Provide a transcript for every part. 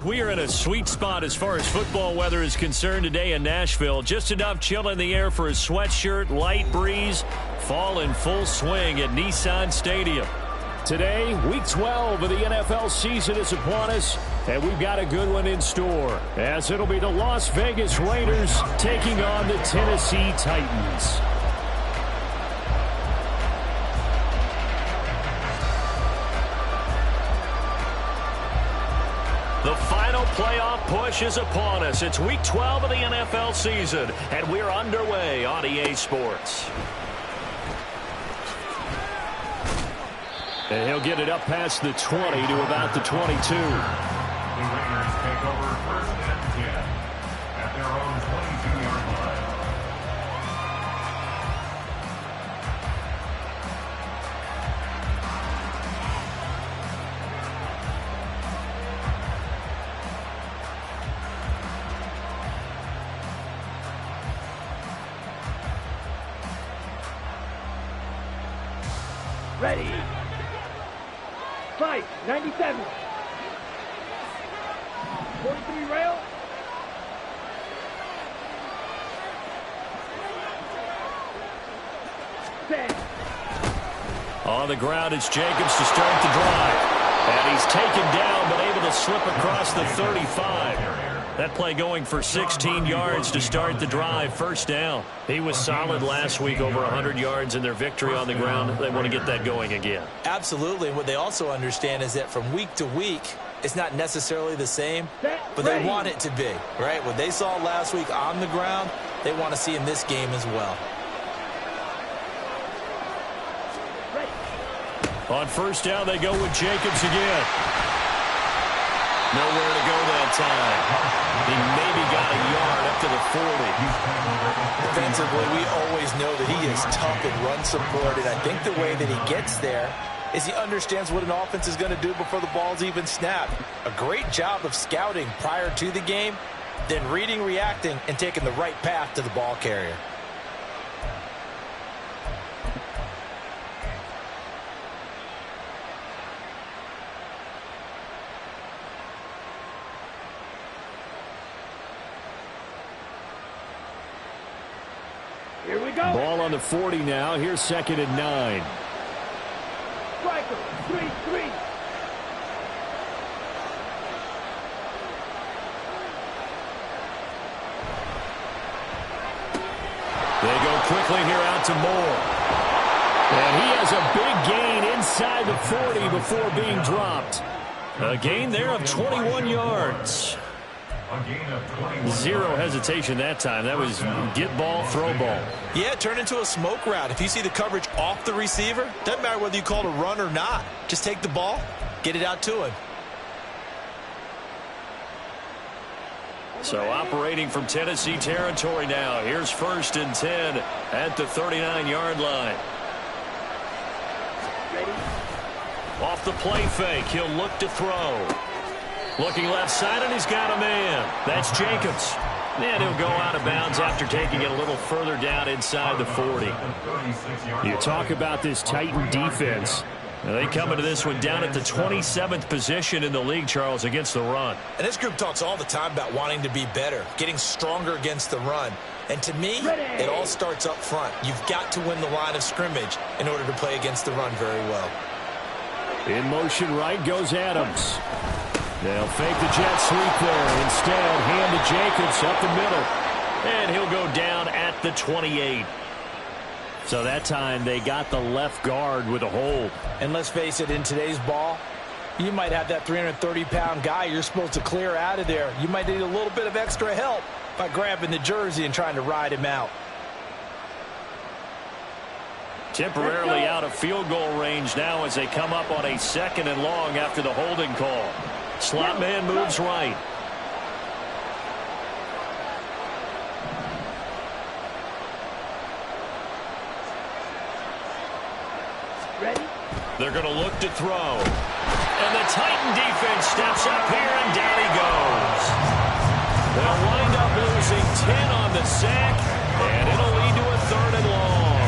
We are in a sweet spot as far as football weather is concerned today in Nashville. Just enough chill in the air for a sweatshirt, light breeze, fall in full swing at Nissan Stadium. Today, Week 12 of the NFL season is upon us, and we've got a good one in store, as it'll be the Las Vegas Raiders taking on the Tennessee Titans. The final playoff push is upon us. It's Week 12 of the NFL season, and we're underway on EA Sports. And he'll get it up past the 20 to about the 22. The Raiders take over first and 10 at their own 22-yard line. Ready. Fight, 97. 43 rail. Set. On the ground, it's Jacobs to start the drive. And he's taken down, but able to to slip across the 35. That play going for 16 yards to start the drive. First down. He was solid last week, over 100 yards in their victory on the ground. They want to get that going again. Absolutely. What they also understand is that from week to week, it's not necessarily the same, but they want it to be, right? What they saw last week on the ground, they want to see in this game as well. On first down, they go with Jacobs again. Nowhere to go that time. He maybe got a yard up to the 40. Defensively, we always know that he is tough and run supported. I think the way that he gets there is he understands what an offense is going to do before the ball's even snapped. A great job of scouting prior to the game, then reading, reacting, and taking the right path to the ball carrier. Here we go. Ball on the 40 now. Here's 2nd and 9. Striker, 3-3. They go quickly here out to Moore. And he has a big gain inside the 40 before being dropped. A gain there of 21 yards. Zero hesitation that time. That was get ball, throw ball. Yeah, turn into a smoke route. If you see the coverage off the receiver, doesn't matter whether you call it a run or not. Just take the ball, get it out to him. So operating from Tennessee territory now. Here's 1st and 10 at the 39-yard line. Ready? Off the play fake, he'll look to throw. Looking left side, and he's got a man. That's Jacobs. And he'll go out of bounds after taking it a little further down inside the 40. You talk about this Titan defense. Now they come into this one down at the 27th position in the league, Charles, against the run. And this group talks all the time about wanting to be better, getting stronger against the run. And to me, it all starts up front. You've got to win the line of scrimmage in order to play against the run very well. In motion right goes Adams. They'll fake the jet sweep there. Instead, hand to Jacobs up the middle. And he'll go down at the 28. So that time they got the left guard with a hold. And let's face it, in today's ball, you might have that 330-pound guy you're supposed to clear out of there. You might need a little bit of extra help by grabbing the jersey and trying to ride him out. Temporarily out of field goal range now as they come up on a 2nd and long after the holding call. Slot man moves right. Ready? They're going to look to throw. And the Titan defense steps up here, and down he goes. They'll wind up losing 10 on the sack, and it'll lead to a 3rd and long.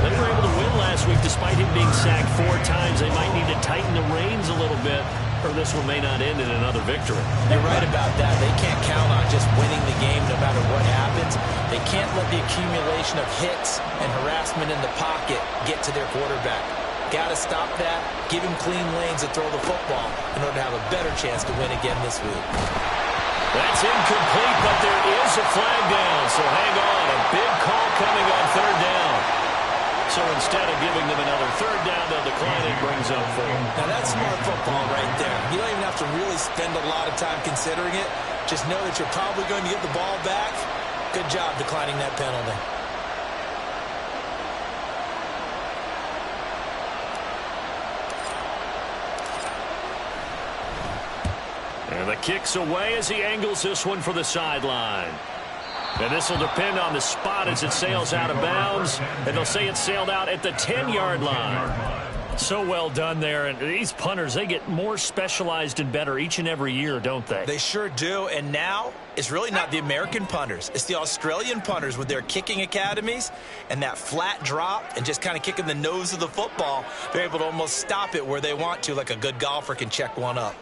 They were able to win last week despite him being sacked 4 times. They might need to tighten the reins a little bit, or this one may not end in another victory. You're right about that. They can't count on just winning the game no matter what happens. They can't let the accumulation of hits and harassment in the pocket get to their quarterback. Got to stop that, give him clean lanes to throw the football in order to have a better chance to win again this week. That's incomplete, but there is a flag down, so hang on. A big call coming on 3rd down. So instead of giving them another 3rd down, they'll decline it, brings up 4. Now that's smart football right there. You don't even have to really spend a lot of time considering it. Just know that you're probably going to get the ball back. Good job declining that penalty. And the kick's away as he angles this one for the sideline. And this will depend on the spot as it sails out of bounds. And they'll say it sailed out at the 10-yard line. So well done there. And these punters, they get more specialized and better each and every year, don't they? They sure do. And now it's really not the American punters. It's the Australian punters with their kicking academies and that flat drop and just kind of kicking the nose of the football. They're able to almost stop it where they want to, like a good golfer can check one up.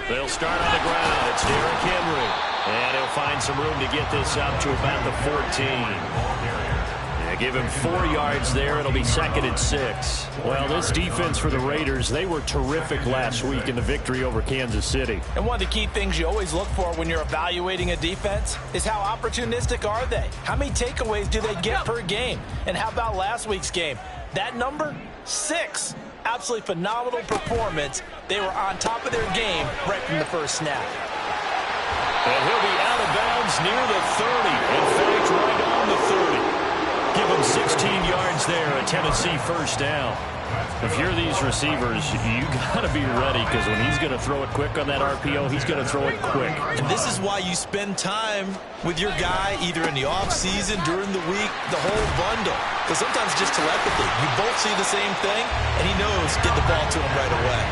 They'll start on the ground. It's Derrick Henry. And he'll find some room to get this up to about the 14. give him 4 yards there. It'll be 2nd and 6. Well, this defense for the Raiders, they were terrific last week in the victory over Kansas City. And one of the key things you always look for when you're evaluating a defense is how opportunistic are they? How many takeaways do they get per game? And how about last week's game? That number, 6. Absolutely phenomenal performance. They were on top of their game right from the first snap. And he'll be out of bounds near the 30. In fact, right on the 30. Give him 16 yards there, a Tennessee first down. If you're these receivers, you got to be ready, because when he's going to throw it quick on that RPO, he's going to throw it quick. And this is why you spend time with your guy either in the offseason, during the week, the whole bundle. Because sometimes just telepathy. You both see the same thing, and he knows get the ball to him right away.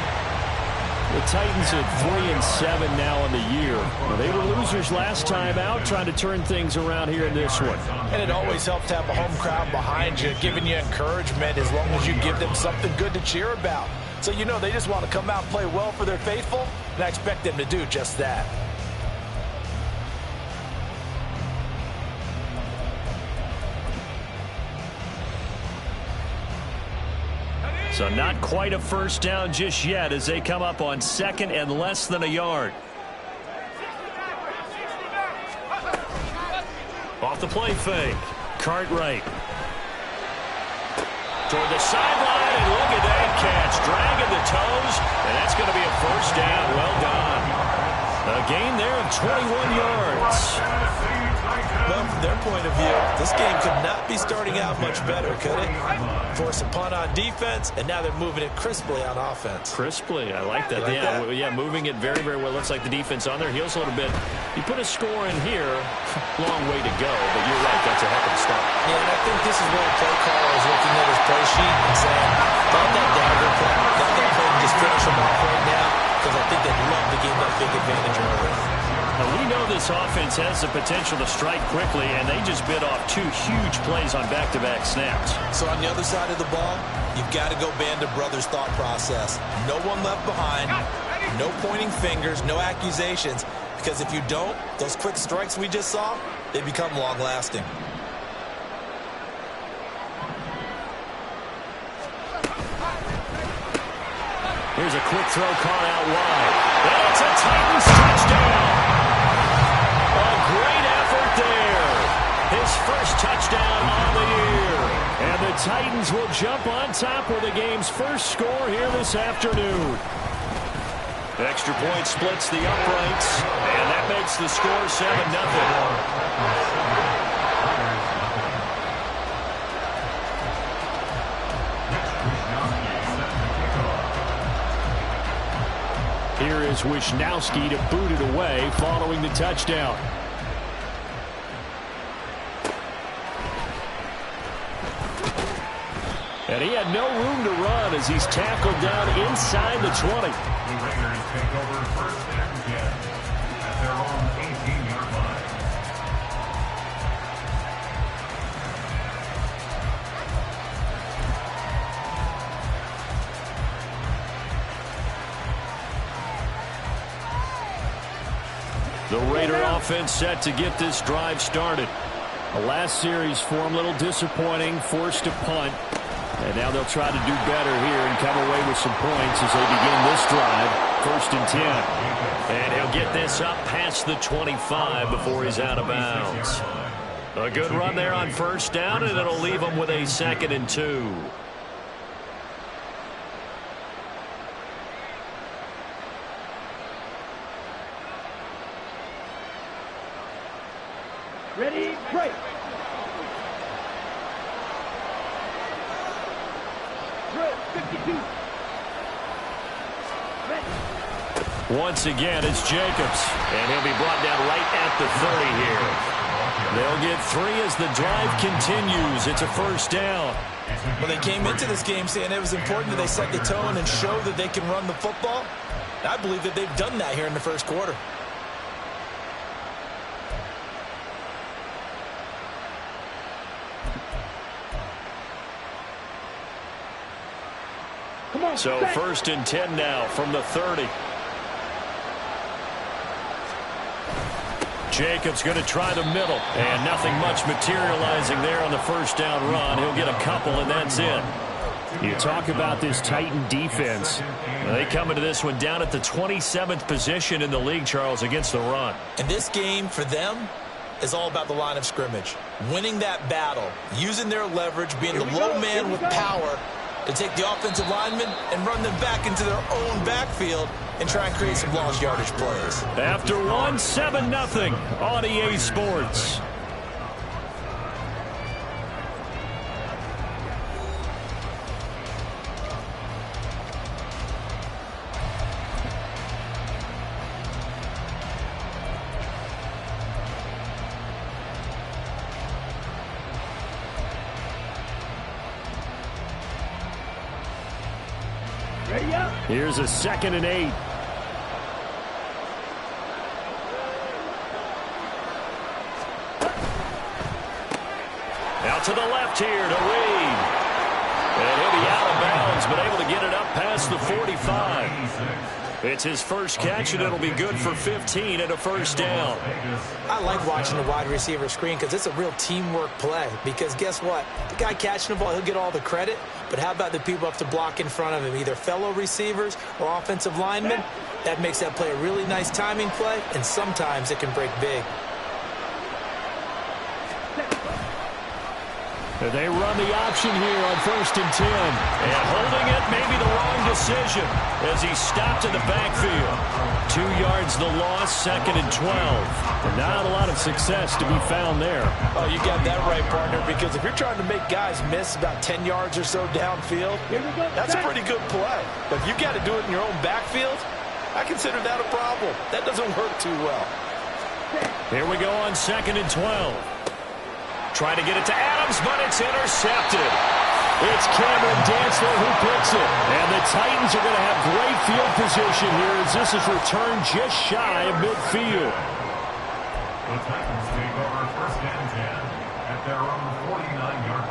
The Titans at 3-7 now in the year. Well, they were losers last time out, trying to turn things around here in this one. And it always helps to have a home crowd behind you, giving you encouragement as long as you give them something good to cheer about. So you know they just want to come out and play well for their faithful, and I expect them to do just that. So not quite a first down just yet as they come up on 2nd and less than a yard. Off the play fake. Cartwright. Toward the sideline, and look at that catch. Dragging the toes, and that's going to be a first down. Well done. A gain there of 21 yards. Well, from their point of view, this game could not be starting out much better, could it? Force a punt on defense, and now they're moving it crisply on offense. Crisply, I like that. Yeah, moving it very, very well. Looks like the defense on their heels a little bit. You put a score in here, long way to go, but you're right, that's a heck of a start. Yeah, and I think this is where the play caller is looking at his play sheet and saying, let that dagger play, let that play and just finish them off right now, because I think they'd love to gain that big advantage early. Now, we know this offense has the potential to strike quickly, and they just bit off 2 huge plays on back-to-back snaps. So on the other side of the ball, you've got to go Band of Brothers thought process. No one left behind, no pointing fingers, no accusations, because if you don't, those quick strikes we just saw, they become long-lasting. Here's a quick throw caught out wide. And it's a Titans touchdown. A great effort there. His first touchdown on the year. And the Titans will jump on top with the game's first score here this afternoon. Extra point splits the uprights, and that makes the score 7-0. Here is Wishnowski to boot it away following the touchdown. And he had no room to run as he's tackled down inside the 20. The Raiders take over 1st and 10 at their own 18-yard line. The Raider offense set to get this drive started. The last series for him, a little disappointing, forced to punt. And now they'll try to do better here and come away with some points as they begin this drive. 1st and 10. And he'll get this up past the 25 before he's out of bounds. A good run there on 1st down, and it'll leave him with a 2nd and 2. Ready, break. Drill 52. Ready. Once again, it's Jacobs, and he'll be brought down right at the 30 here. They'll get 3 as the drive continues. It's a 1st down. Well, they came into this game saying it was important that they set the tone and show that they can run the football. I believe that they've done that here in the first quarter. So 1st and 10 now from the 30. Jacobs going to try the middle. And nothing much materializing there on the first down run. He'll get a couple, and that's it. You talk about this Titan defense. They come into this one down at the 27th position in the league, Charles, against the run. And this game, for them, is all about the line of scrimmage. Winning that battle, using their leverage, being the low man with power to take the offensive linemen and run them back into their own backfield and try and create some lost yardage plays. After one, 7-0 on EA Sports. Here's a 2nd and 8. Out to the left here to Reed. And he'll be out of bounds, but able to get it up past the 45. It's his first catch, and it'll be good for 15 and a first down. I like watching the wide receiver screen because it's a real teamwork play. Because guess what? The guy catching the ball, he'll get all the credit. But how about the people have to block in front of him, either fellow receivers or offensive linemen? That makes that play a really nice timing play, and sometimes it can break big. They run the option here on 1st and 10. And holding it may be the wrong decision as he stopped in the backfield. 2 yards the loss, 2nd and 12. And not a lot of success to be found there. Oh, you got that right, partner, because if you're trying to make guys miss about 10 yards or so downfield, that's a pretty good play. But if you got to do it in your own backfield, I consider that a problem. That doesn't work too well. Here we go on 2nd and 12. Trying to get it to Adams, but it's intercepted. It's Cameron Dantzler who picks it. And the Titans are going to have great field position here as this is returned just shy of midfield. The Titans take over 1st and 10 at their own 49-yard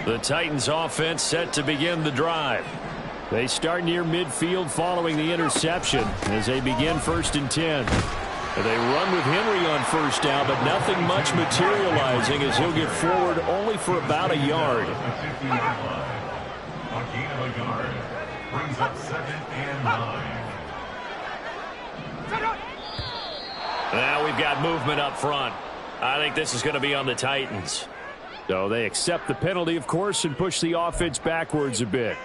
line. The Titans offense set to begin the drive. They start near midfield following the interception as they begin 1st and 10. They run with Henry on 1st down, but nothing much materializing as he'll get forward only for about a yard. A gain of a yard brings up 2nd and 9. Now we've got movement up front. I think this is going to be on the Titans. So they accept the penalty, of course, and push the offense backwards a bit.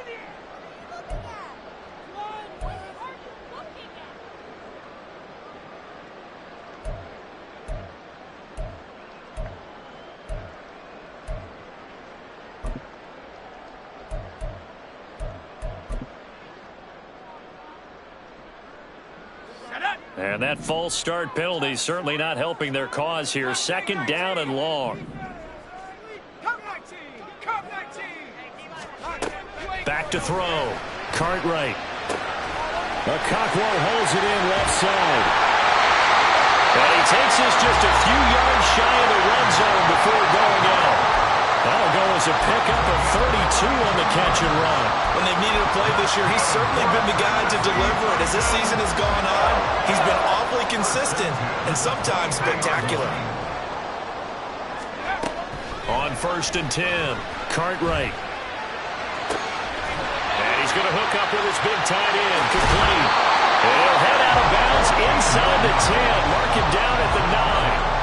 And that false start penalty certainly not helping their cause here. 2nd down and long. Back to throw. Cartwright. Okakwo holds it in left side. And he takes us just a few yards shy of the red zone before going out. That'll go as a pickup of 32 on the catch and run. When they've needed a play this year, he's certainly been the guy to deliver it. As this season has gone on, he's been awfully consistent and sometimes spectacular. On 1st and 10, Cartwright. And he's going to hook up with his big tight end, complete. And he'll head out of bounds inside the 10, mark him down at the 9.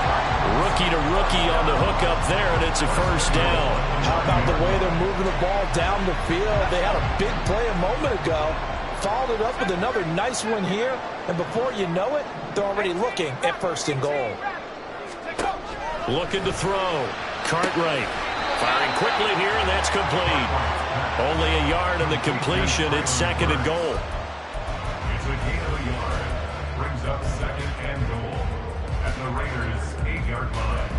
Rookie to rookie on the hookup there, and it's a first down. How about the way they're moving the ball down the field? They had a big play a moment ago, followed it up with another nice one here, and before you know it, they're already looking at 1st and goal. Looking to throw. Cartwright firing quickly here, and that's complete. Only a yard in the completion. It's 2nd and goal. It's a gain of a yard. Brings up 2nd and goal at the Raiders' 8-yard line.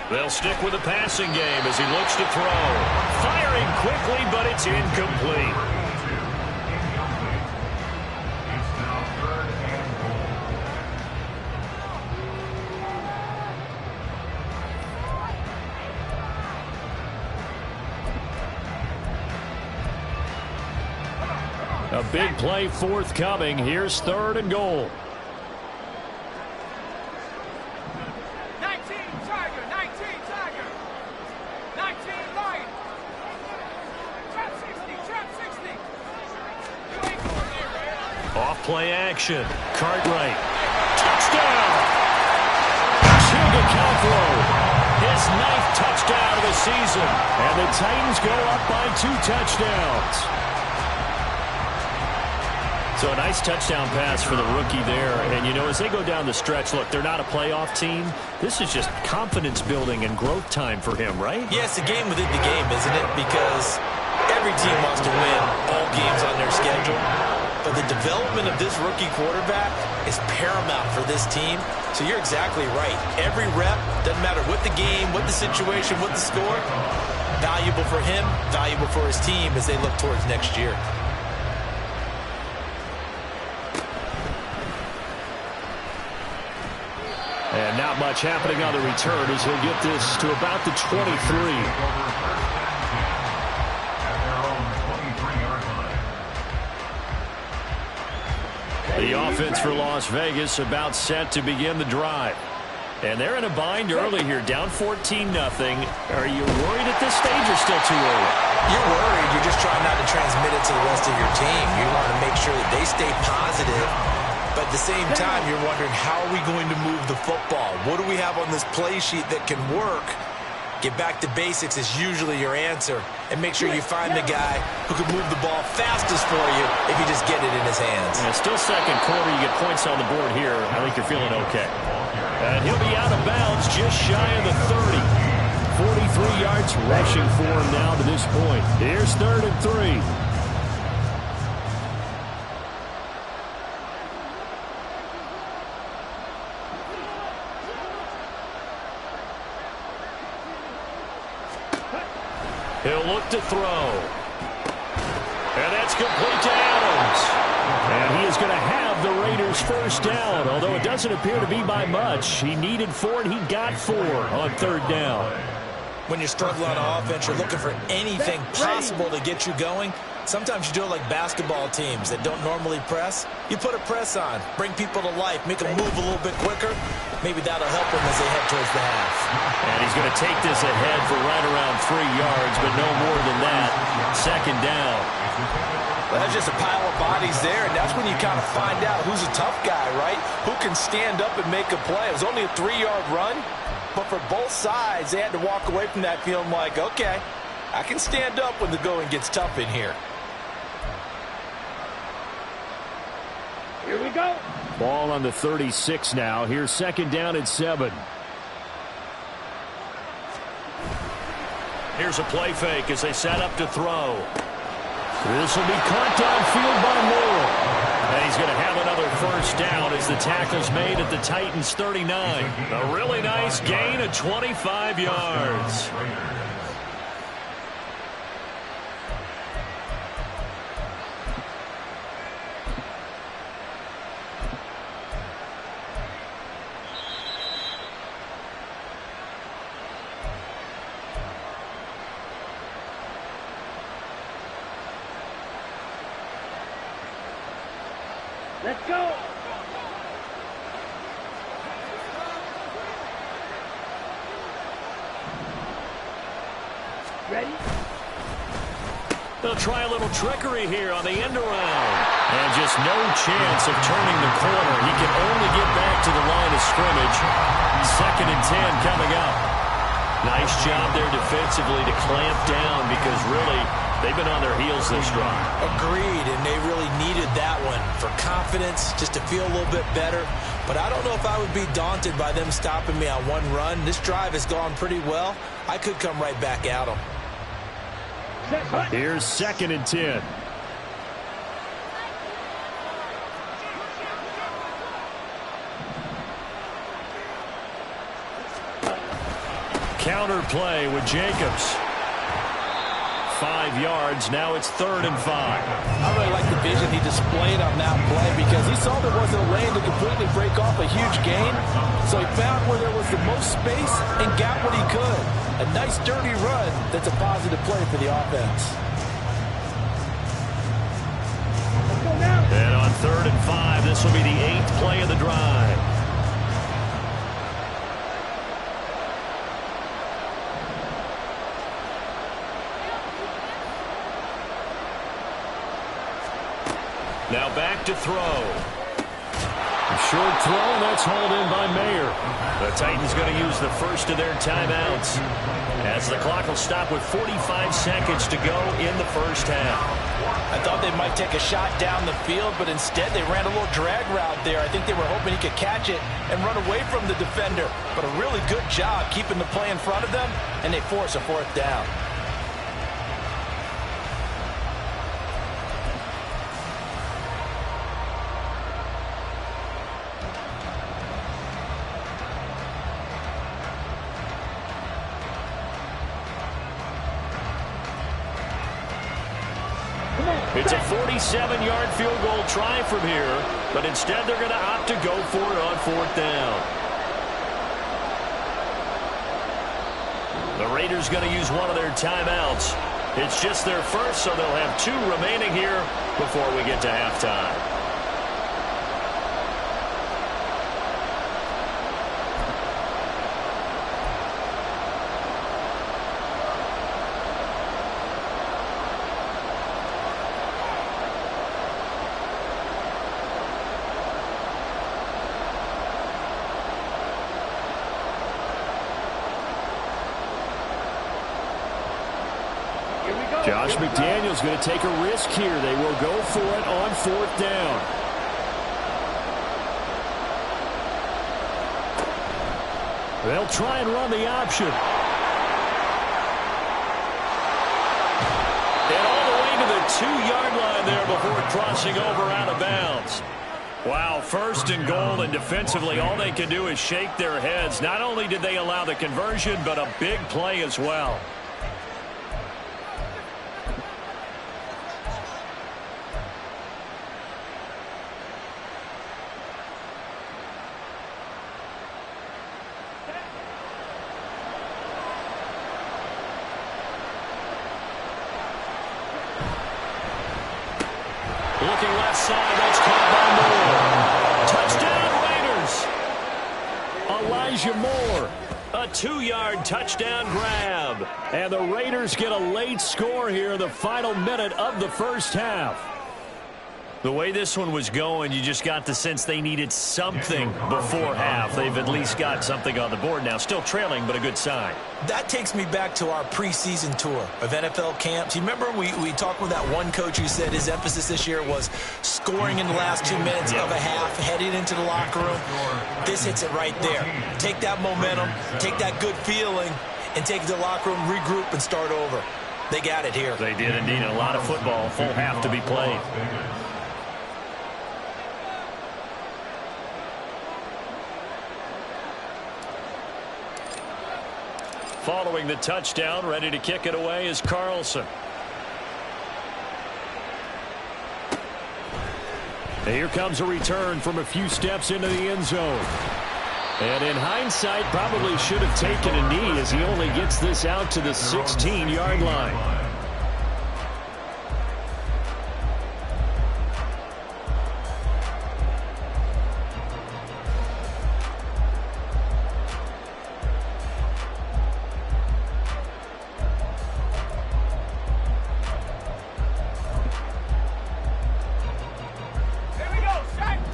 They'll stick with the passing game as he looks to throw. Firing quickly, but it's incomplete. It's A big play forthcoming. Here's 3rd and goal. 19 Tiger, 19 Tiger, 19 Lion. Trap 60, trap 60. Off play action. Cartwright. Touchdown! Chig Okonkwo. His 9th touchdown of the season. And the Titans go up by 2 touchdowns. So a nice touchdown pass for the rookie there. And, you know, as they go down the stretch, look, they're not a playoff team. This is just confidence building and growth time for him, right? Yeah, it's a game within the game, isn't it? Because every team wants to win all games on their schedule. But the development of this rookie quarterback is paramount for this team. So you're exactly right. Every rep, doesn't matter what the game, what the situation, what the score, valuable for him, valuable for his team as they look towards next year. And not much happening on the return as he'll get this to about the 23. The offense for Las Vegas about set to begin the drive. And they're in a bind early here, down 14-0. Are you worried at this stage or still too early? You're worried. You're just trying not to transmit it to the rest of your team. You want to make sure that they stay positive. But at the same time, you're wondering, how are we going to move the football? What do we have on this play sheet that can work? Get back to basics is usually your answer. And make sure you find the guy who can move the ball fastest for you if you just get it in his hands. Yeah, still second quarter. You get points on the board here. I think you're feeling okay. And he'll be out of bounds just shy of the 30. 43 yards rushing for him now to this point. Here's 3rd and 3. He'll look to throw. And that's complete to Adams. And he is going to have the Raiders first down, although it doesn't appear to be by much. He needed 4, and he got 4 on 3rd down. When you're struggling on offense, you're looking for anything possible to get you going. Sometimes you do it like basketball teams that don't normally press. You put a press on, bring people to life, make them move a little bit quicker. Maybe that'll help them as they head towards the half. And he's going to take this ahead for right around 3 yards, but no more than that. 2nd down. Well, that's just a pile of bodies there, and that's when you kind of find out who's a tough guy, right? Who can stand up and make a play. It was only a 3-yard run, but for both sides, they had to walk away from that feeling like, okay, I can stand up when the going gets tough in here. Here we go. Ball on the 36 now. Here's 2nd down and 7. Here's a play fake as they set up to throw. This will be caught downfield by Moore. And he's going to have another first down as the tackle's made at the Titans' 39. A really nice gain of 25 yards. Let's go. Ready? They'll try a little trickery here on the end around. And just no chance of turning the corner. He can only get back to the line of scrimmage. 2nd and 10 coming up. Nice job there defensively to clamp down because really they've been on their heels this drive. Agreed, and they really needed that one for confidence, just to feel a little bit better. But I don't know if I would be daunted by them stopping me on one run. This drive has gone pretty well. I could come right back at them. Here's 2nd and 10. Counter play with Jacobs. 5 yards. Now it's 3rd and 5. I really like the vision he displayed on that play because he saw there wasn't a lane to completely break off a huge gain. So he found where there was the most space and got what he could. A nice dirty run that's a positive play for the offense. 3rd and 5. This will be the 8th play of the drive. Now back to throw. Short throw, and that's hauled in by Mayer. The Titans going to use the first of their timeouts as the clock will stop with 45 seconds to go in the first half. I thought they might take a shot down the field, but instead they ran a little drag route there. I think they were hoping he could catch it and run away from the defender. But a really good job keeping the play in front of them, and they force a 4th down. It's a 47-yard field goal try from here, but instead they're going to opt to go for it on 4th down. The Raiders going to use one of their timeouts. It's just their first, so they'll have 2 remaining here before we get to halftime. Josh McDaniels going to take a risk here. They will go for it on 4th down. They'll try and run the option. And all the way to the 2-yard line there before crossing over out of bounds. Wow, 1st and goal, and defensively all they can do is shake their heads. Not only did they allow the conversion, but a big play as well. Looking left side, that's caught by Moore. Touchdown, Raiders. Elijah Moore, a 2-yard touchdown grab. And the Raiders get a late score here in the final minute of the first half. The way this one was going, you just got the sense they needed something before half. They've at least got something on the board now. Still trailing, but a good sign. That takes me back to our preseason tour of NFL camps. You remember we talked with that one coach who said his emphasis this year was scoring in the last 2 minutes of a half, heading into the locker room. This hits it right there. Take that momentum, take that good feeling, and take it to the locker room, regroup, and start over. They got it here. They did indeed. A lot of football, full half to be played. Following the touchdown, ready to kick it away is Carlson. Here comes a return from a few steps into the end zone. And in hindsight, probably should have taken a knee as he only gets this out to the 16-yard line.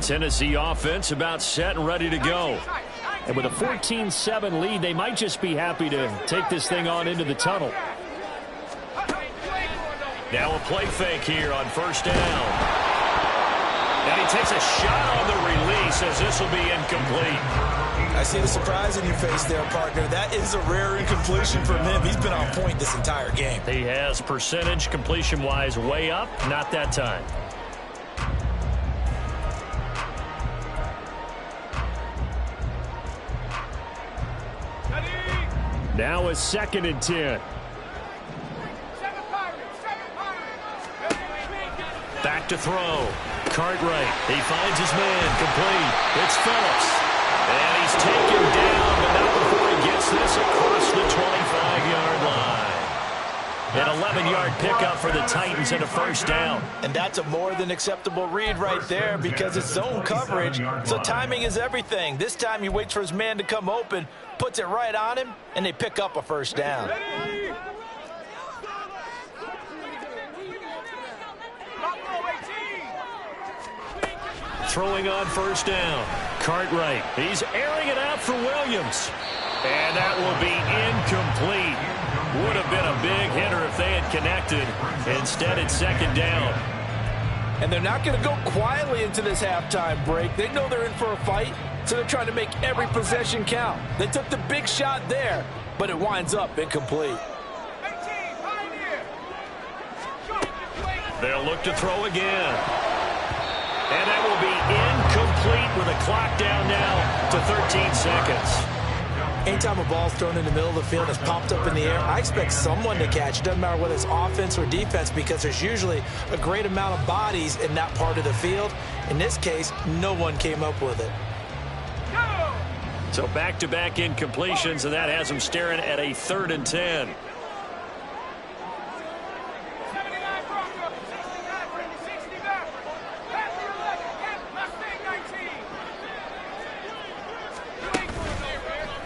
Tennessee offense about set and ready to go. And with a 14-7 lead, they might just be happy to take this thing on into the tunnel. Now a play fake here on 1st down. And he takes a shot on the release as this will be incomplete. I see the surprise in your face there, partner. That is a rare incompletion from him. He's been on point this entire game. He has percentage completion-wise way up, not that time. Now a 2nd and 10. Back to throw. Cartwright. He finds his man. Complete. It's Phillips. And he's taken down, but not before he gets this across the 25-yard line. An 11-yard pickup for the Titans and a first down. And that's a more than acceptable read right there because it's zone coverage, so timing is everything. This time he waits for his man to come open, puts it right on him, and they pick up a first down. Throwing on first down. Cartwright. He's airing it out for Williams. And that will be incomplete. Would have been a big hitter if they had connected. Instead, it's second down. And they're not going to go quietly into this halftime break. They know they're in for a fight, so they're trying to make every possession count. They took the big shot there, but it winds up incomplete. They'll look to throw again. And that will be incomplete with a clock down now to 13 seconds. Anytime a ball's thrown in the middle of the field and it's popped up in the air, I expect someone to catch. It doesn't matter whether it's offense or defense because there's usually a great amount of bodies in that part of the field. In this case, no one came up with it. So back-to-back incompletions, and that has them staring at a 3rd and 10.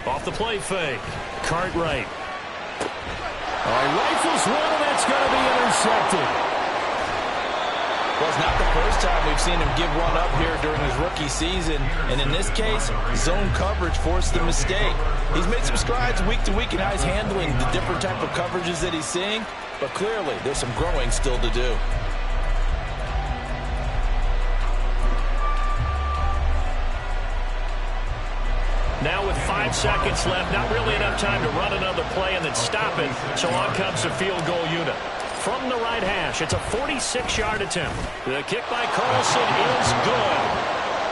Off the play fake. Cartwright. Rifles one, and that's going to be intercepted. Well, it's not the first time we've seen him give one up here during his rookie season. And in this case, zone coverage forced the mistake. He's made some strides week to week in how he's handling the different type of coverages that he's seeing. But clearly, there's some growing still to do. Now with 5 seconds left, not really enough time to run another play and then stop it. So on comes the field goal unit. From the right hash, it's a 46-yard attempt. The kick by Carlson is good.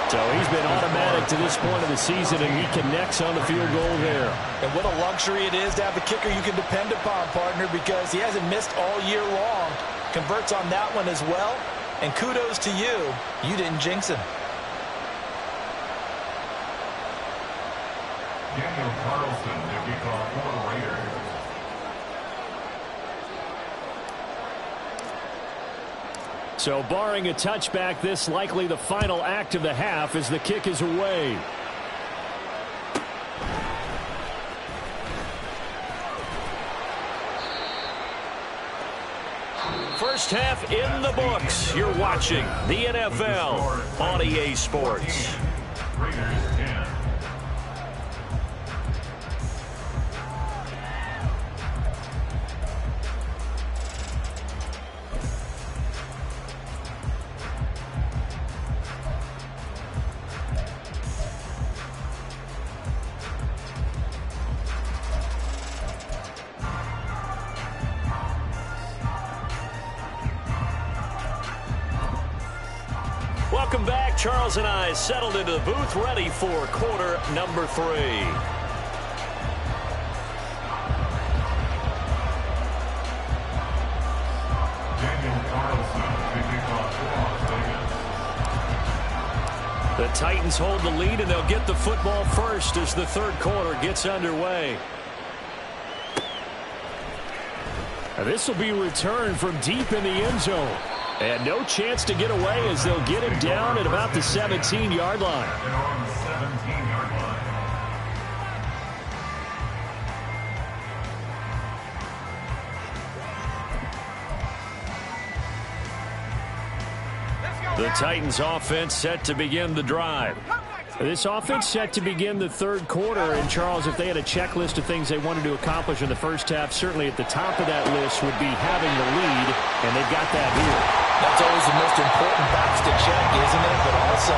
So he's been automatic to this point of the season, and he connects on the field goal there. And what a luxury it is to have a kicker you can depend upon, partner, because he hasn't missed all year long. Converts on that one as well. And kudos to you. You didn't jinx him. Daniel Carlson to kick off for the Raiders. So barring a touchback, this likely the final act of the half as the kick is away. First half in the books. You're watching the NFL on EA Sports. Raiders 10. Welcome back. Charles and I settled into the booth, ready for quarter number 3. Daniel Carlson to kick off for Las Vegas. The Titans hold the lead, and they'll get the football first as the third quarter gets underway. This will be returned from deep in the end zone. And no chance to get away as they'll get him down at about the 17-yard line. And on the 17-yard line. The Titans offense set to begin the drive. This offense set to begin the third quarter. And, Charles, if they had a checklist of things they wanted to accomplish in the first half, certainly at the top of that list would be having the lead, and they've got that here. That's always the most important box to check, isn't it? But also,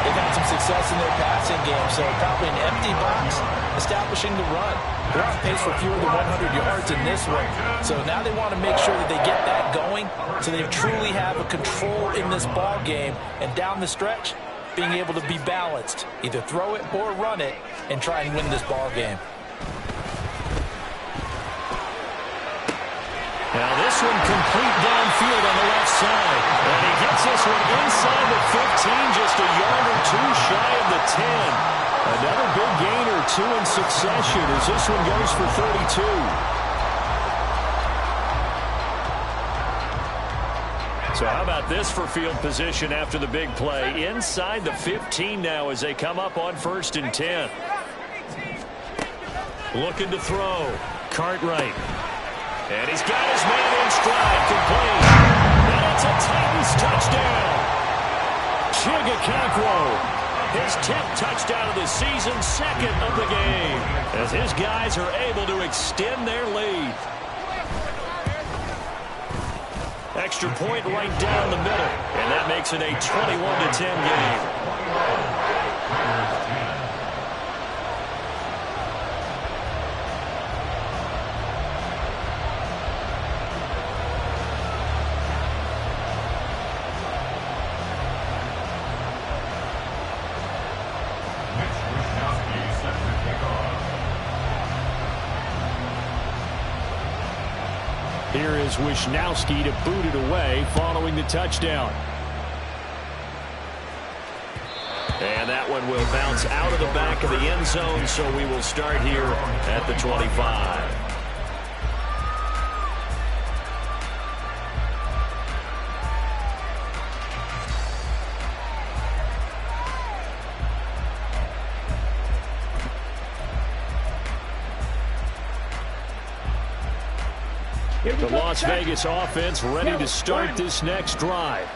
they've had some success in their passing game, so probably an empty box establishing the run. They're on pace for fewer than 100 yards in this one. So now they want to make sure that they get that going so they truly have a control in this ball game. And down the stretch, being able to be balanced, either throw it or run it, and try and win this ball game. Now this one complete downfield on the left side. And he gets this one inside the 15, just a yard or two shy of the 10. Another big gain or two in succession as this one goes for 32. So how about this for field position after the big play? Inside the 15 now as they come up on 1st and 10. Looking to throw. Cartwright. And he's got his man in stride. Complete. And it's a Titans touchdown. Chigakakwo. His 10th touchdown of the season, 2nd of the game. As his guys are able to extend their lead. Extra point right down the middle. And that makes it a 21-10 game. Here is Wishnowski to boot it away following the touchdown. And that one will bounce out of the back of the end zone, so we will start here at the 25. The Las Vegas offense ready to start this next drive.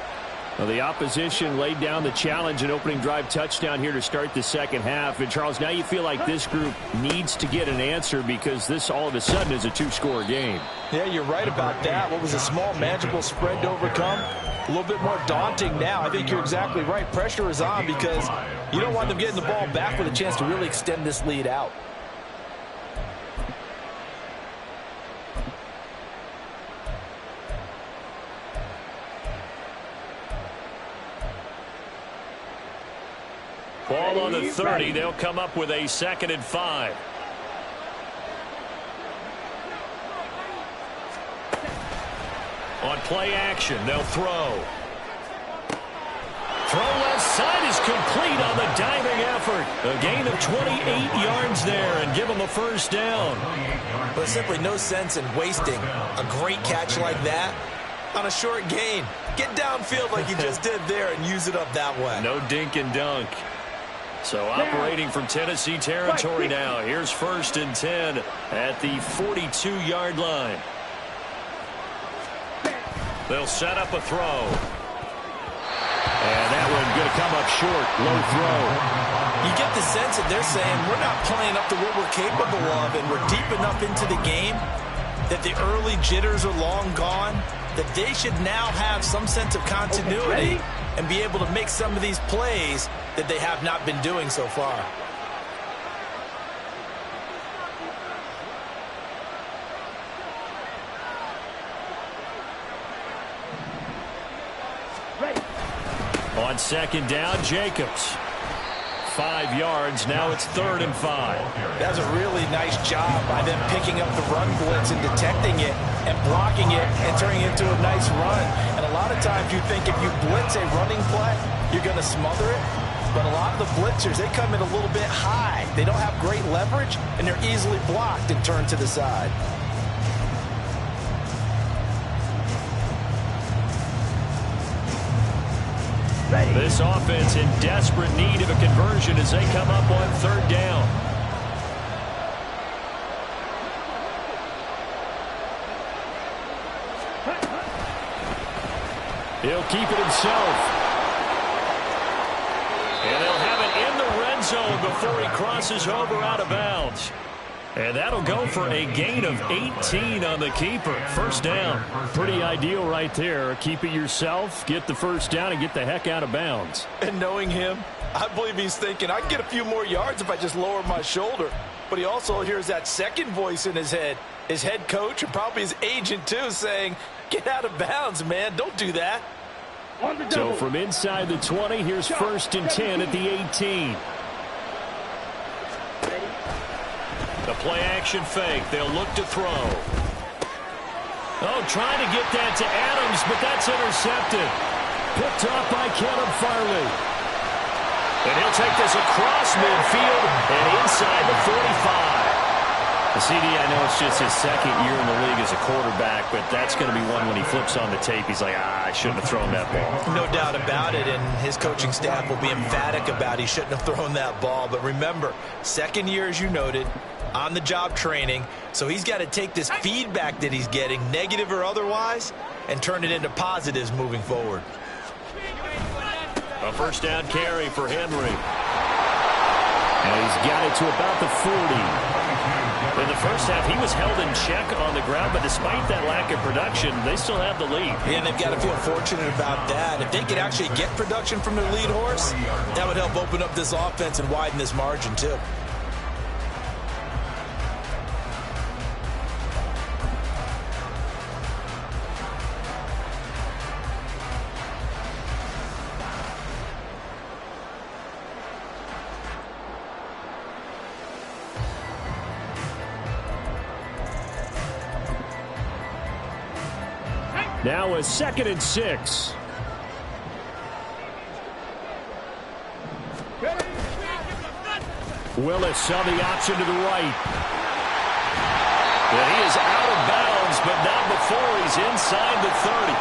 Now, the opposition laid down the challenge and opening drive touchdown here to start the second half. And, Charles, now you feel like this group needs to get an answer because this all of a sudden is a 2-score game. Yeah, you're right about that. What was a small, manageable spread to overcome? A little bit more daunting now. I think you're exactly right. Pressure is on because you don't want them getting the ball back with a chance to really extend this lead out. Ball on the 30. They'll come up with a 2nd and 5. On play action, they'll throw. Throw left side is complete on the diving effort. A gain of 28 yards there and give them a 1st down. But simply no sense in wasting a great catch like that on a short gain. Get downfield like you just did there and use it up that way. No dink and dunk. So operating from Tennessee territory now. Here's 1st and 10 at the 42-yard line. They'll set up a throw. And that one going to come up short. Low throw. You get the sense that they're saying we're not playing up to what we're capable of, and we're deep enough into the game that the early jitters are long gone, that they should now have some sense of continuity and be able to make some of these plays that they have not been doing so far. On 2nd down, Jacobs. 5 yards. Now it's 3rd and 5. That's a really nice job by them picking up the run blitz and detecting it and blocking it and turning it into a nice run. And a lot of times you think if you blitz a running play, you're going to smother it. But a lot of the blitzers, they come in a little bit high. They don't have great leverage, and they're easily blocked and turned to the side. This offense in desperate need of a conversion as they come up on 3rd down. He'll keep it himself. And they'll have it in the red zone before he crosses over out of bounds. And that'll go for a gain of 18 on the keeper. 1st down. Pretty ideal right there. Keep it yourself, get the 1st down, and get the heck out of bounds. And knowing him, I believe he's thinking, I can get a few more yards if I just lower my shoulder. But he also hears that second voice in his head, his head coach and probably his agent too, saying, get out of bounds, man. Don't do that. So from inside the 20, here's 1st and 10 at the 18. The play-action fake. They'll look to throw. Oh, trying to get that to Adams, but that's intercepted. Picked off by Caleb Farley. And he'll take this across midfield and inside the 45. CD, I know it's just his second year in the league as a quarterback, but that's going to be one when he flips on the tape. He's like, I shouldn't have thrown that ball. No doubt about it, and his coaching staff will be emphatic about he shouldn't have thrown that ball. But remember, second year, as you noted, on-the-job training, so he's got to take this feedback that he's getting, negative or otherwise, and turn it into positives moving forward. A first down carry for Henry. And he's got it to about the 40. In the first half, he was held in check on the ground, but despite that lack of production, they still have the lead. Yeah, and they've got to feel fortunate about that. If they could actually get production from their lead horse, that would help open up this offense and widen this margin, too. Now a 2nd and 6. Willis saw the option to the right. And he is out of bounds, but not before he's inside the 30.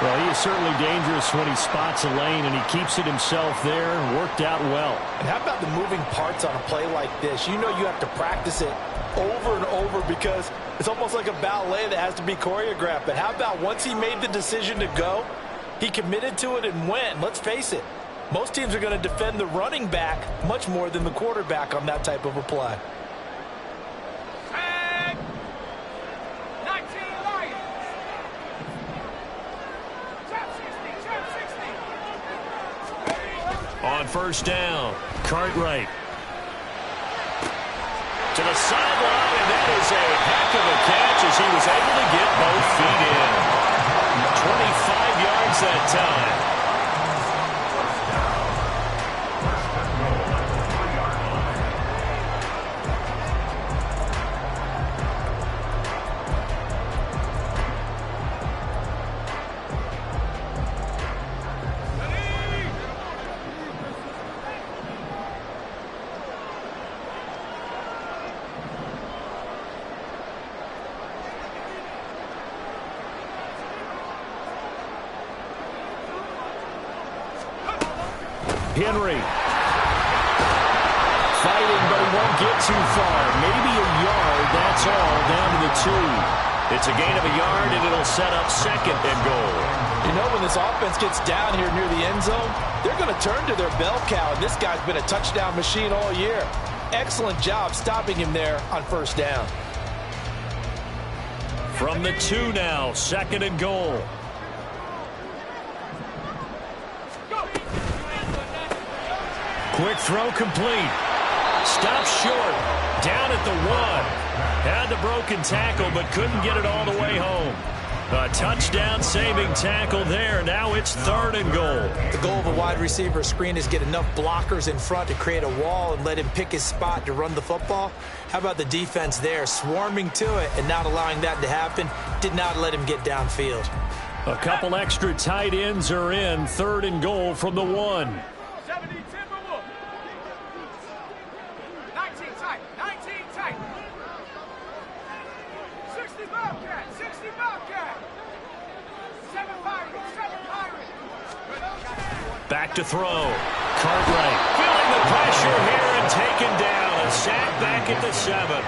Well, he is certainly dangerous when he spots a lane, and he keeps it himself there. Worked out well. And how about the moving parts on a play like this? You know you have to practice it over and over because it's almost like a ballet that has to be choreographed. But how about once he made the decision to go, he committed to it and went. Let's face it, most teams are going to defend the running back much more than the quarterback on that type of a play. And 19 Lions. Trap 60. On first down, Cartwright. To the sideline, and that is a heck of a catch as he was able to get both feet in. 25 yards that time. Henry fighting, but he won't get too far. Maybe a yard, that's all, down to the 2. It's a gain of a yard, and it'll set up 2nd and goal. You know, when this offense gets down here near the end zone, they're going to turn to their bell cow, and this guy's been a touchdown machine all year. Excellent job stopping him there on first down. From the 2 now, 2nd and goal. Quick throw complete. Stops short. Down at the 1. Had the broken tackle, but couldn't get it all the way home. A touchdown-saving tackle there. Now it's 3rd and goal. The goal of a wide receiver screen is get enough blockers in front to create a wall and let him pick his spot to run the football. How about the defense there, swarming to it and not allowing that to happen? Did not let him get downfield. A couple extra tight ends are in. 3rd and goal from the 1. 70 Timberwolves. 19 tight. 19 tight. 60 Bobcat. 60 Bobcat. 7 Pirates. 7 Pirates. Back to throw. Cartwright feeling the pressure here and taken down. A sack back at the 7.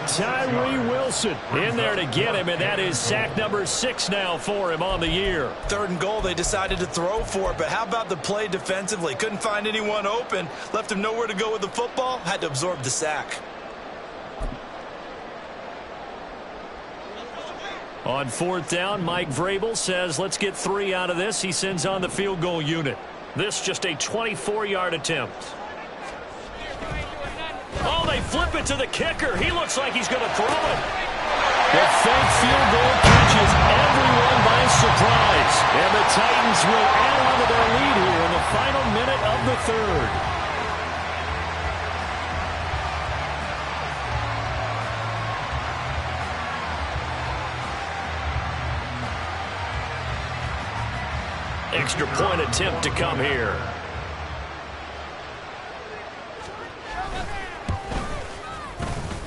Tyree Wilson in there to get him, and that is sack number 6 now for him on the year. 3rd and goal, they decided to throw for it, but how about the play defensively? Couldn't find anyone open, left him nowhere to go with the football, had to absorb the sack. On 4th down, Mike Vrabel says, let's get 3 out of this. He sends on the field goal unit. This just a 24-yard attempt. Oh, they flip it to the kicker. He looks like he's going to throw it. The fake field goal catches everyone by surprise. And the Titans will add on to their lead here in the final minute of the 3rd. Extra point attempt to come here.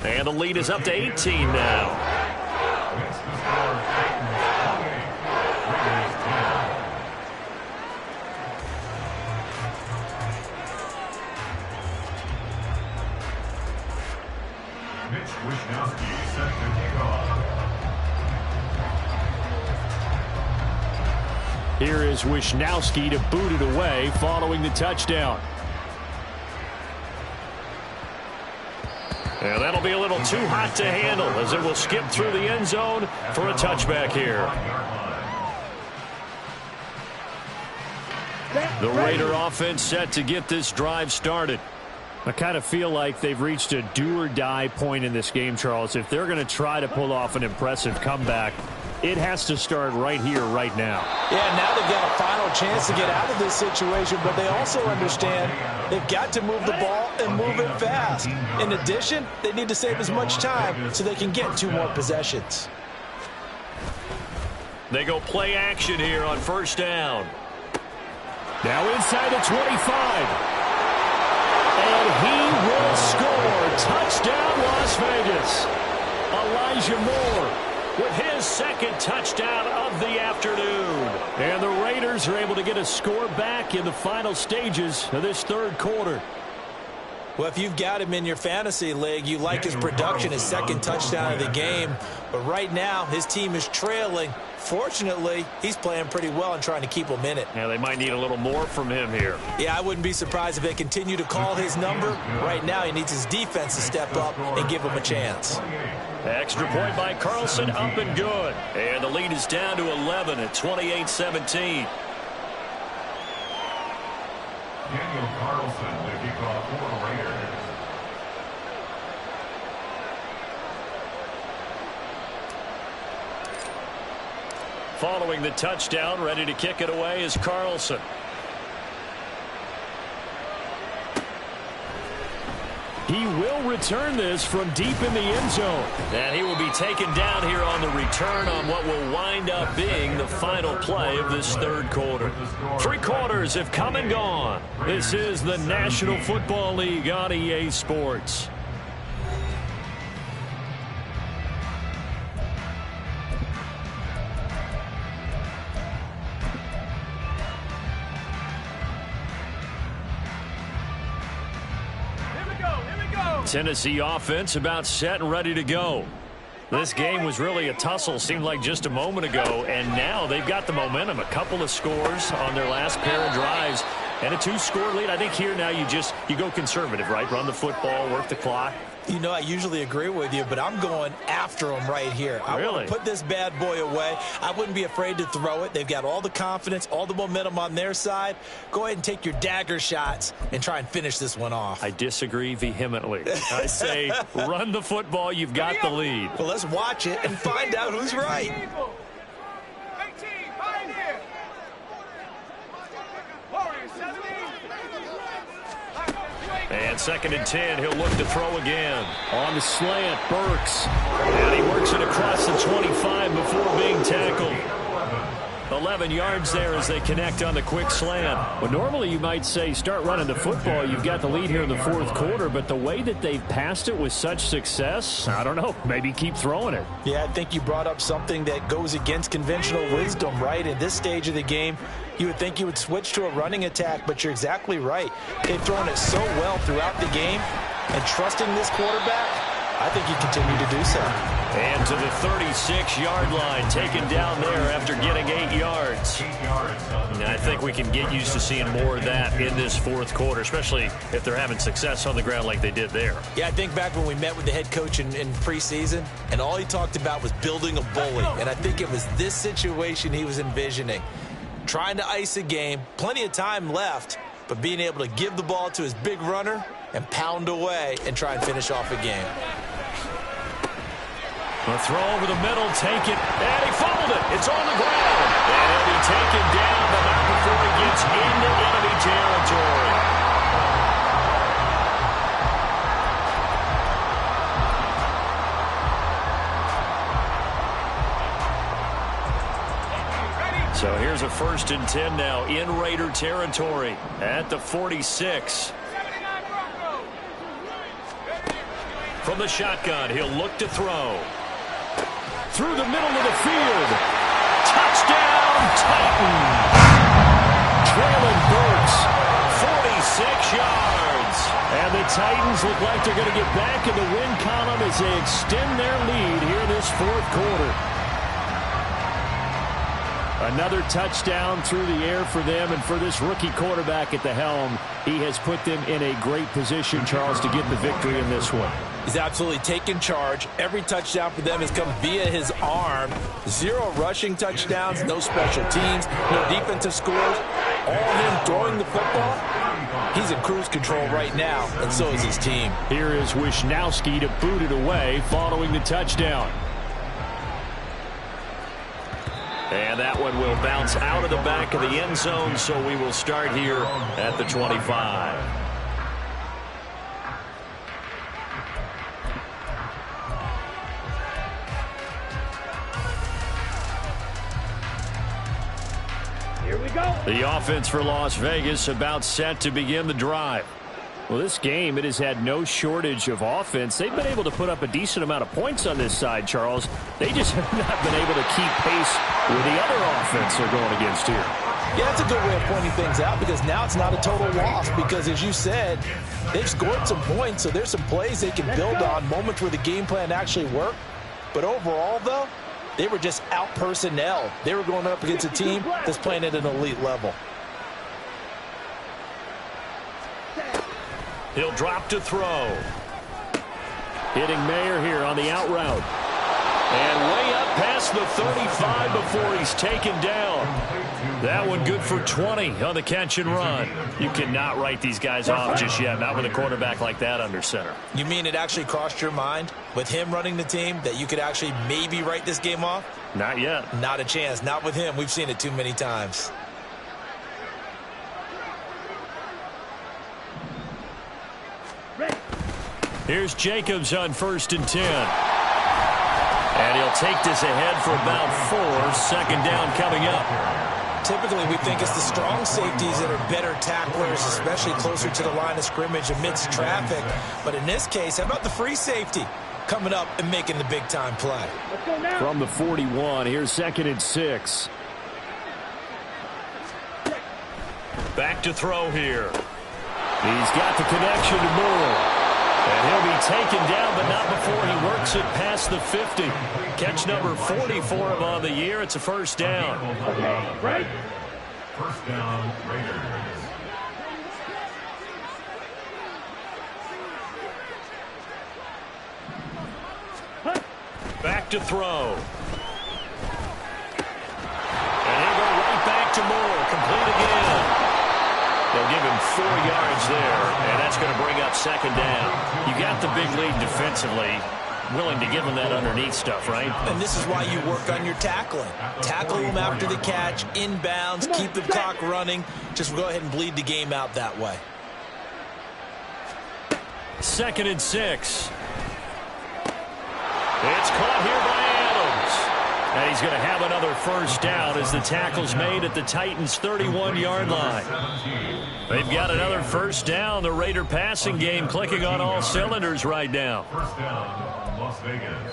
And And the lead is up to 18 now. Makes the score Titans 28, Raiders 10. Mitch Wishnowsky set to kick off. Here is Wishnowsky to boot it away following the touchdown. And that'll be a little too hot to handle as it will skip through the end zone for a touchback here. The Raider offense set to get this drive started. I kind of feel like they've reached a do-or-die point in this game, Charles. If they're going to try to pull off an impressive comeback, it has to start right here, right now. Yeah, now they've got a final chance to get out of this situation, but they also understand they've got to move the ball and move it fast. In addition, they need to save as much time so they can get 2 more possessions. They go play action here on first down. Now inside the 25. And he will score. Touchdown, Las Vegas. Elijah Moore with his second touchdown of the afternoon. And the Raiders are able to get a score back in the final stages of this third quarter. Well, if you've got him in your fantasy league, you like his production, his second touchdown of the game. But right now, his team is trailing. Fortunately, he's playing pretty well and trying to keep them in it. Yeah, they might need a little more from him here. Yeah, I wouldn't be surprised if they continue to call his number. Right now, he needs his defense to step up and give him a chance. Extra point by Carlson, up and good. And the lead is down to 11 at 28-17. Daniel Carlson to kick off for the Raiders. Following the touchdown, ready to kick it away is Carlson. He will return this from deep in the end zone. And he will be taken down here on the return on what will wind up being the final play of this third quarter. 3 quarters have come and gone. This is the National Football League on EA Sports. Tennessee offense about set and ready to go. This game was really a tussle, seemed like just a moment ago, and now they've got the momentum. A couple of scores on their last pair of drives and a 2-score lead. I think here now you go conservative, right? Run the football, work the clock. You know, I usually agree with you, but I'm going after him right here. I want to put this bad boy away. I wouldn't be afraid to throw it. They've got all the confidence, all the momentum on their side. Go ahead and take your dagger shots and try and finish this one off. I disagree vehemently. I say run the football. You've got the lead. Well, let's watch it and find out who's right. 18, Pioneer. Warriors 17. And 2nd and 10, he'll look to throw again. On the slant, Burks. And he works it across the 25 before being tackled. 11 yards there as they connect on the quick slant. Well, normally you might say start running the football. You've got the lead here in the 4th quarter, but the way that they've passed it with such success, I don't know, maybe keep throwing it. Yeah, I think you brought up something that goes against conventional wisdom, right? In this stage of the game, you would think you would switch to a running attack, but you're exactly right. They've thrown it so well throughout the game, and trusting this quarterback, I think you continue to do so. And to the 36-yard line, taken down there after getting 8 yards. And I think we can get used to seeing more of that in this 4th quarter, especially if they're having success on the ground like they did there. Yeah, I think back when we met with the head coach in preseason, and all he talked about was building a bully. And I think it was this situation he was envisioning. Trying to ice a game, plenty of time left, but being able to give the ball to his big runner and pound away and try and finish off a game. A throw over the middle, take it, and he fumbled it. It's on the ground. And he'll be taken down, but not before he gets into enemy territory. So here's a 1st and 10 now in Raider territory at the 46. From the shotgun, he'll look to throw. Through the middle of the field. Touchdown, Titans. Traylon Burks, 46 yards. And the Titans look like they're going to get back in the win column as they extend their lead here this fourth quarter. Another touchdown through the air for them, and for this rookie quarterback at the helm, he has put them in a great position, Charles, to get the victory in this one. He's absolutely taken charge. Every touchdown for them has come via his arm. 0 rushing touchdowns, no special teams, no defensive scores. All him throwing the football. He's in cruise control right now, and so is his team. Here is Wisnowski to boot it away following the touchdown. And that one will bounce out of the back of the end zone, so we will start here at the 25. Here we go. The offense for Las Vegas about set to begin the drive. Well, this game, it has had no shortage of offense. They've been able to put up a decent amount of points on this side, Charles. They just have not been able to keep pace with the other offense they're going against here. Yeah, that's a good way of pointing things out, because now it's not a total loss, because as you said, they've scored some points, so there's some plays they can build on, moments where the game plan actually worked. But overall, though, they were just out-personnel. They were going up against a team that's playing at an elite level. He'll drop to throw. Hitting Mayer here on the out route. And way up past the 35 before he's taken down. That one good for 20 on the catch and run. You cannot write these guys off just yet, not with a quarterback like that under center. You mean it actually crossed your mind with him running the team that you could actually maybe write this game off? Not yet. Not a chance. Not with him. We've seen it too many times. Here's Jacobs on 1st and 10. And he'll take this ahead for about 4. Second down coming up. Typically, we think it's the strong safeties that are better tacklers, especially closer to the line of scrimmage amidst traffic. But in this case, how about the free safety coming up and making the big-time play? From the 41, here's 2nd and 6. Back to throw here. He's got the connection to Moore. And he'll be taken down, but not before he works it past the 50. Catch number 40 for him on the year. It's a first down. Right. First down, Raiders. Back to throw. And he'll go right back to Moore. Complete again. They'll give him 4 yards there, and that's going to bring up second down. You got the big lead defensively, willing to give him that underneath stuff, right? And this is why you work on your tackling. Tackle them after the catch, inbounds, keep the clock running. Just go ahead and bleed the game out that way. 2nd and 6. It's caught here by Adams. And he's going to have another first down as the tackle's made at the Titans' 31-yard line. They've got another first down. The Raider passing game clicking on all cylinders right now. First down, Las Vegas.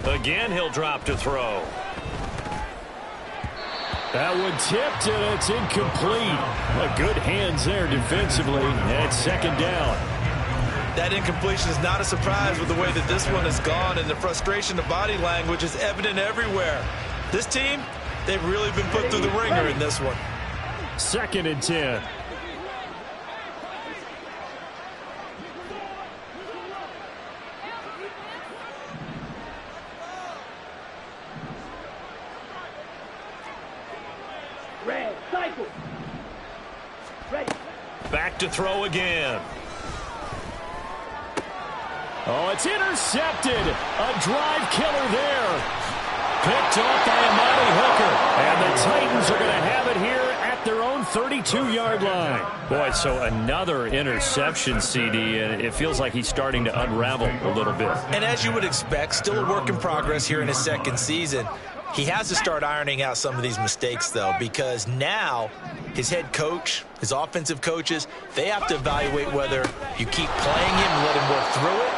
Again, he'll drop to throw. That one tipped, and it's incomplete. Good hands there defensively, and it's second down. That incompletion is not a surprise with the way that this one has gone, and the frustration of body language is evident everywhere. This team, they've really been put through the ringer in this one. 2nd and 10. Red, cycle. Ready. Back to throw again. Oh, it's intercepted. A drive killer there. Picked off by Amani Hooker. And the Titans are going to have it here at their own 32-yard line. Boy, so another interception, CD, and it feels like he's starting to unravel a little bit. And as you would expect, still a work in progress here in his second season. He has to start ironing out some of these mistakes, though, because now his head coach, his offensive coaches, they have to evaluate whether you keep playing him and let him work through it,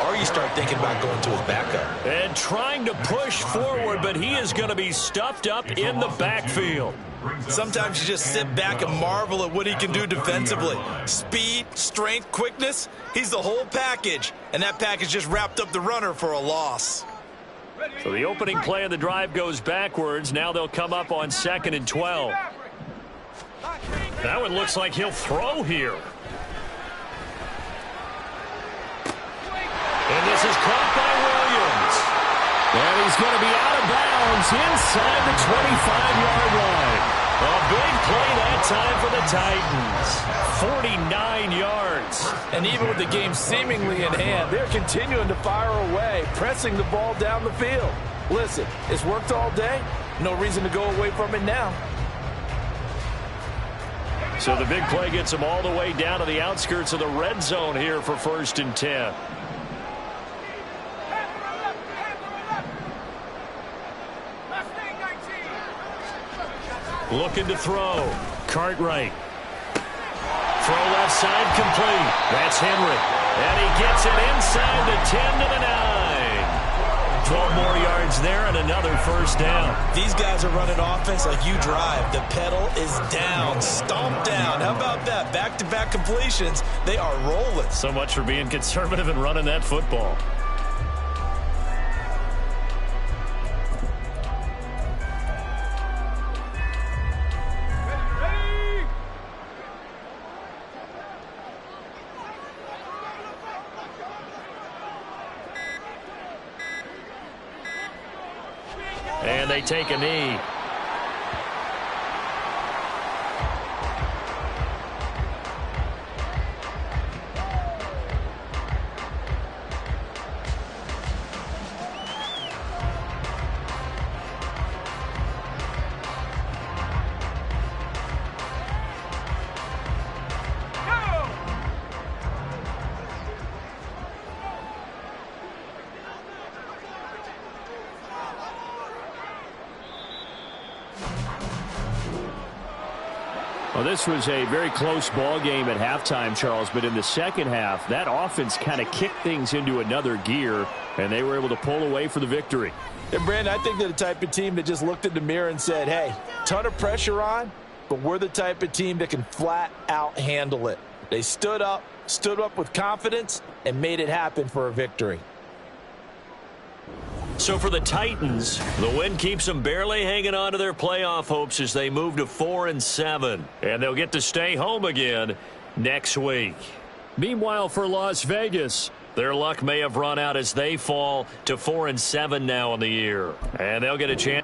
or you start thinking about going to his backup. And trying to push forward, but he is going to be stuffed up in the backfield. Sometimes you just sit back and marvel at what he can do defensively. Speed, strength, quickness, he's the whole package. And that package just wrapped up the runner for a loss. So the opening play of the drive goes backwards. Now they'll come up on 2nd and 12. That one looks like he'll throw here. And this is caught by Williams. And he's going to be out of bounds inside the 25-yard line. A big play that time for the Titans. 49 yards. And even with the game seemingly in hand, they're continuing to fire away, pressing the ball down the field. Listen, it's worked all day. No reason to go away from it now. So the big play gets them all the way down to the outskirts of the red zone here for 1st and 10. Looking to throw. Cartwright. Throw left side complete. That's Henry. And he gets it inside the 10 to the 9. 12 more yards there and another 1st down. These guys are running offense like you drive. The pedal is down, stomped down. How about that? Back-to-back completions. They are rolling. So much for being conservative and running that football. And they take a knee. Well, this was a very close ball game at halftime, Charles, but in the second half, that offense kind of kicked things into another gear, and they were able to pull away for the victory. And, Brandon, I think they're the type of team that just looked in the mirror and said, hey, ton of pressure on, but we're the type of team that can flat out handle it. They stood up with confidence, and made it happen for a victory. So for the Titans, the win keeps them barely hanging on to their playoff hopes as they move to 4-7. And they'll get to stay home again next week. Meanwhile, for Las Vegas, their luck may have run out as they fall to 4-7 now in the year. And they'll get a chance